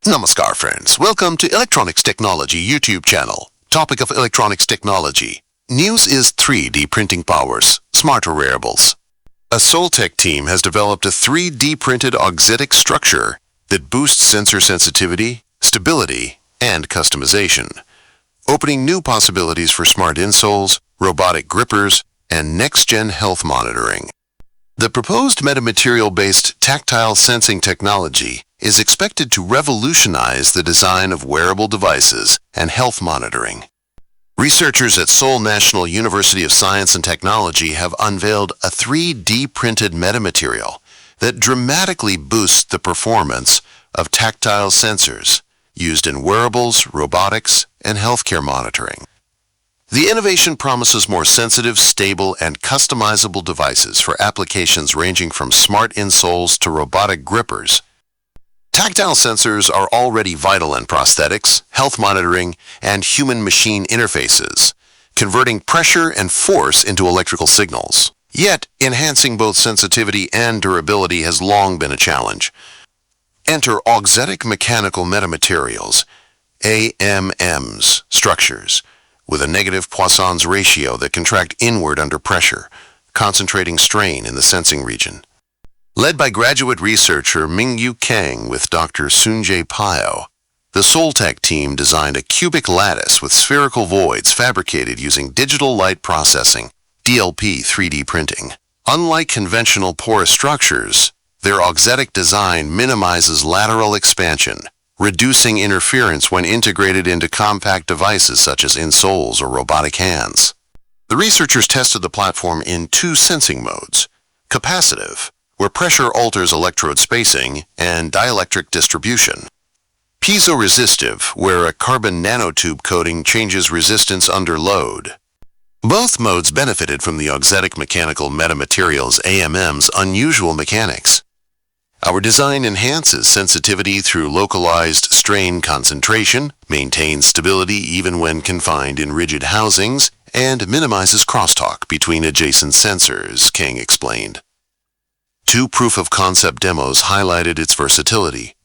Namaskar friends, welcome to Electronics Technology YouTube channel. Topic of electronics technology. News is 3D printing powers, smarter wearables. A Soltech team has developed a 3D printed auxetic structure that boosts sensor sensitivity, stability, and customization, opening new possibilities for smart insoles, robotic grippers, and next-gen health monitoring. The proposed metamaterial-based tactile sensing technology is expected to revolutionize the design of wearable devices and health monitoring. Researchers at Seoul National University of Science and Technology have unveiled a 3D printed metamaterial that dramatically boosts the performance of tactile sensors used in wearables, robotics, and healthcare monitoring. The innovation promises more sensitive, stable, and customizable devices for applications ranging from smart insoles to robotic grippers. Tactile sensors are already vital in prosthetics, health monitoring, and human-machine interfaces, converting pressure and force into electrical signals. Yet, enhancing both sensitivity and durability has long been a challenge. Enter auxetic mechanical metamaterials, AMMs, structures, with a negative Poisson's ratio that contract inward under pressure, concentrating strain in the sensing region. Led by graduate researcher Mingyu Kang with Dr. Sunjae Pyo, the Soltech team designed a cubic lattice with spherical voids fabricated using digital light processing, DLP 3D printing. Unlike conventional porous structures, their auxetic design minimizes lateral expansion, reducing interference when integrated into compact devices such as insoles or robotic hands. The researchers tested the platform in two sensing modes: capacitive, where pressure alters electrode spacing, and dielectric distribution; piezoresistive, where a carbon nanotube coating changes resistance under load. Both modes benefited from the auxetic mechanical metamaterials AMM's unusual mechanics. Our design enhances sensitivity through localized strain concentration, maintains stability even when confined in rigid housings, and minimizes crosstalk between adjacent sensors, Kang explained. Two proof-of-concept demos highlighted its versatility: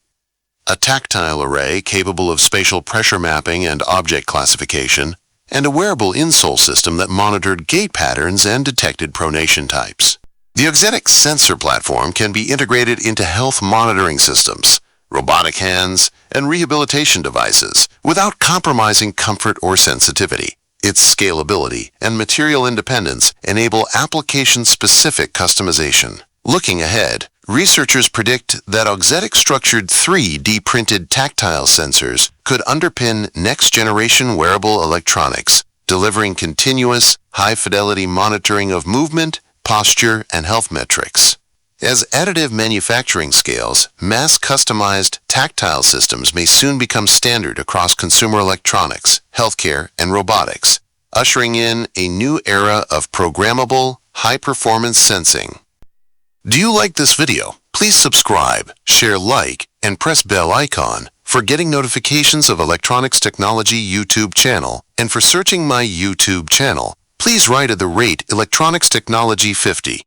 a tactile array capable of spatial pressure mapping and object classification, and a wearable insole system that monitored gait patterns and detected pronation types. The auxetic sensor platform can be integrated into health monitoring systems, robotic hands, and rehabilitation devices without compromising comfort or sensitivity. Its scalability and material independence enable application-specific customization. Looking ahead, researchers predict that auxetic-structured 3D printed tactile sensors could underpin next-generation wearable electronics, delivering continuous, high-fidelity monitoring of movement, posture, and health metrics. As additive manufacturing scales, mass-customized tactile systems may soon become standard across consumer electronics, healthcare, and robotics, ushering in a new era of programmable, high-performance sensing. Do you like this video? Please subscribe, share, like, and press bell icon for getting notifications of Electronics Technology YouTube channel, and for searching my YouTube channel, please write at the rate Electronics Technology 50.